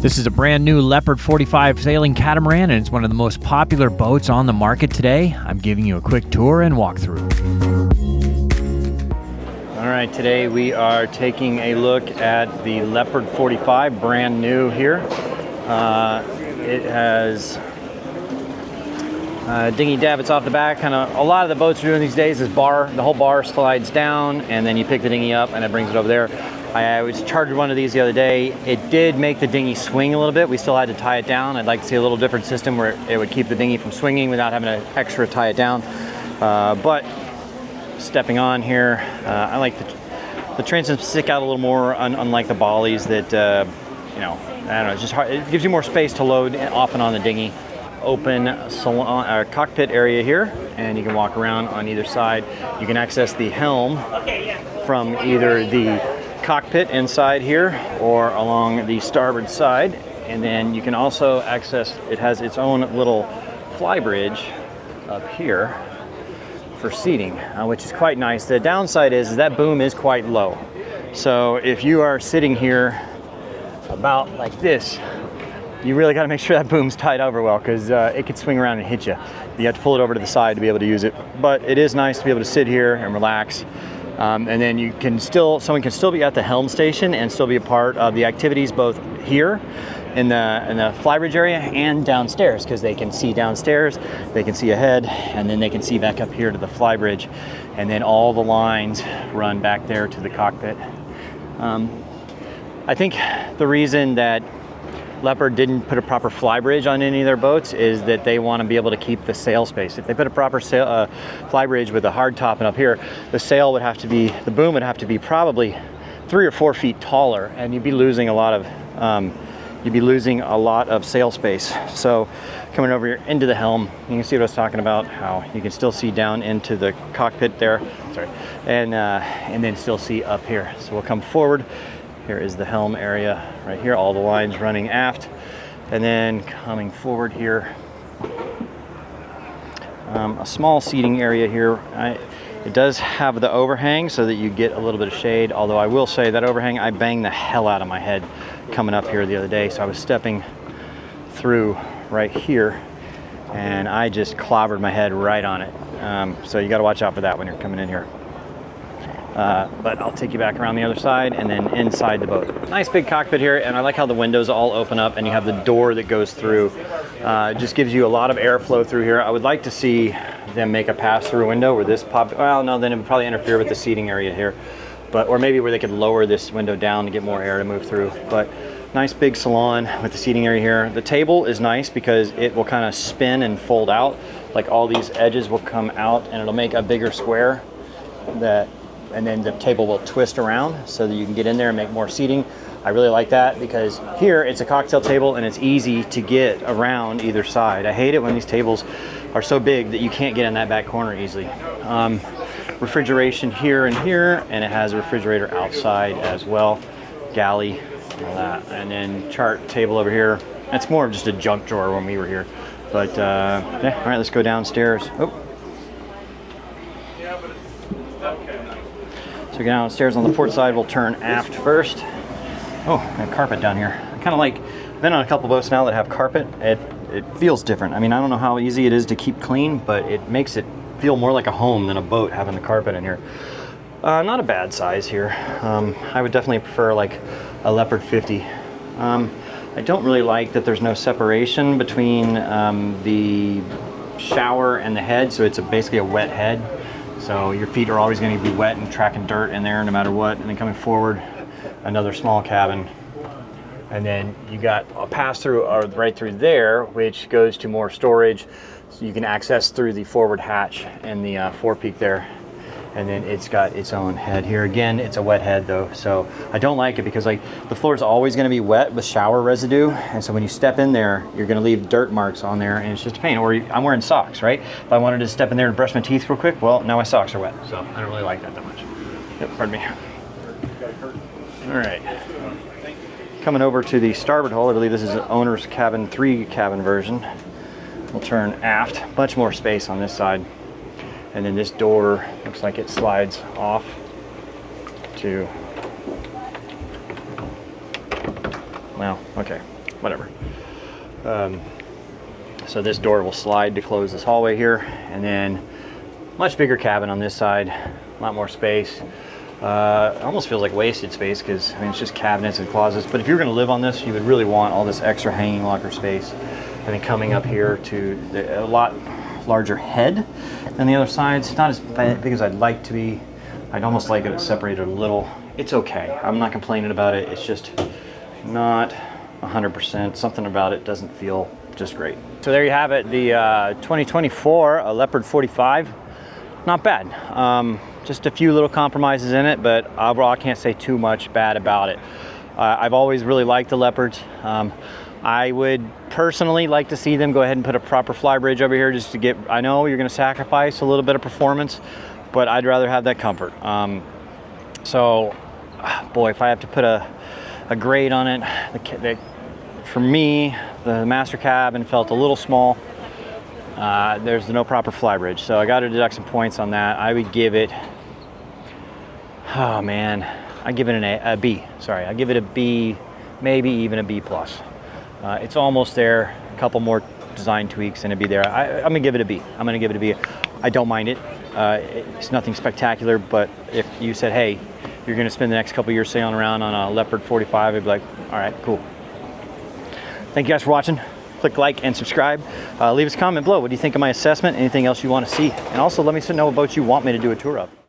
This is a brand new Leopard 45 sailing catamaran, and it's one of the most popular boats on the market today. I'm giving you a quick tour and walkthrough. All right, today we are taking a look at the Leopard 45, brand new here. It has dinghy davits off the back. Kind of a lot of the boats are doing these days is the whole bar slides down and then you pick the dinghy up and it brings it over there. I was chartered one of these the other day. It did make the dinghy swing a little bit. We still had to tie it down. I'd like to see a little different system where it would keep the dinghy from swinging without having to extra tie it down. But stepping on here, I like the transoms stick out a little more, unlike the bollies that, you know, I don't know, it's just hard. It gives you more space to load off and on the dinghy. Open salon, cockpit area here, and you can walk around on either side. You can access the helm from either the cockpit inside here or along the starboard side, and then you can also access, it has its own little fly bridge up here for seating, which is quite nice. The downside is that boom is quite low, so if you are sitting here about like this, you really got to make sure that boom's tied over well, because it could swing around and hit you. You have to pull it over to the side to be able to use it, but it is nice to be able to sit here and relax. And then you can someone can still be at the helm station and still be a part of the activities, both here in the flybridge area and downstairs, because they can see downstairs, they can see ahead, and then they can see back up here to the flybridge, and then all the lines run back there to the cockpit. I think the reason that Leopard didn't put a proper flybridge on any of their boats is that they want to be able to keep the sail space. If they put a proper flybridge with a hard top and up here, the boom would have to be probably 3 or 4 feet taller, and you'd be losing a lot of sail space. So coming over here into the helm, you can see what I was talking about, how you can still see down into the cockpit there, and then still see up here. So we'll come forward. Here is the helm area right here, all the lines running aft, and then coming forward here, a small seating area here. It does have the overhang so that you get a little bit of shade, although I will say that overhang, I banged the hell out of my head coming up here the other day. So I was stepping through right here and I just clobbered my head right on it. So you got to watch out for that when you're coming in here. But I'll take you back around the other side and then inside the boat. Nice big cockpit here, and I like how the windows all open up and you have the door that goes through. It just gives you a lot of airflow through here. I would like to see them make a pass-through window where this well, no, then it would probably interfere with the seating area here. Or maybe where they could lower this window down to get more air to move through. But nice big salon with the seating area here. The table is nice because it will kind of spin and fold out. Like all these edges will come out and it'll make a bigger square and then the table will twist around so that you can get in there and make more seating. I really like that because here it's a cocktail table and it's easy to get around either side. I hate it when these tables are so big that you can't get in that back corner easily. Refrigeration here and here, and it has a refrigerator outside as well. Galley, all that. And then chart table over here. That's more of just a junk drawer when we were here. But yeah, all right, let's go downstairs. Oh. So go downstairs on the port side, we'll turn aft first. Oh, I have carpet down here. I kind of like, I've been on a couple boats now that have carpet. It feels different. I mean, I don't know how easy it is to keep clean, but it makes it feel more like a home than a boat having the carpet in here. Not a bad size here. I would definitely prefer like a Leopard 50. I don't really like that there's no separation between the shower and the head, so it's basically a wet head. So your feet are always going to be wet and tracking dirt in there no matter what. And then coming forward, another small cabin. And then you got a pass-through right through there, which goes to more storage. So you can access through the forward hatch and the forepeak there. And then it's got its own head here. Again, it's a wet head though, so I don't like it because like the floor is always going to be wet with shower residue, and so when you step in there, you're going to leave dirt marks on there, and it's just a pain. Or I'm wearing socks, right? If I wanted to step in there and brush my teeth real quick, well, now my socks are wet, so I don't really like that much. Yep, pardon me. All right. Coming over to the starboard hull, I believe this is an owner's cabin, 3 cabin version. We'll turn aft, much more space on this side. And then this door looks like it slides off to, well, okay. whatever. So this door will slide to close this hallway here, and then much bigger cabin on this side, a lot more space. It almost feels like wasted space because I mean it's just cabinets and closets. But if you're going to live on this, you would really want all this extra hanging locker space. And then coming up here to a lot larger head than the other side. It's not as big as I'd like to be. I'd almost like it separated a little. It's okay. I'm not complaining about it. It's just not 100%. Something about it doesn't feel just great. So there you have it. The 2024 Leopard 45. Not bad. Just a few little compromises in it, but overall I can't say too much bad about it. I've always really liked the Leopards. I would personally like to see them go ahead and put a proper fly bridge over here just to get, I know you're going to sacrifice a little bit of performance, but I'd rather have that comfort. So, boy, if I have to put a grade on it, for me, the master cabin felt a little small. There's no proper fly bridge, so I got to deduct some points on that. I would give it, oh man, I give it a B. Sorry, I give it a B, maybe even a B plus. It's almost there. A couple more design tweaks and it'd be there. I'm gonna give it a B. I'm gonna give it a B. I don't mind it. It's nothing spectacular, but if you said, hey, you're gonna spend the next couple years sailing around on a Leopard 45, I'd be like, all right, cool. Thank you guys for watching. Click like and subscribe. Leave us a comment below. What do you think of my assessment? Anything else you want to see? And also let me know what boats you want me to do a tour of.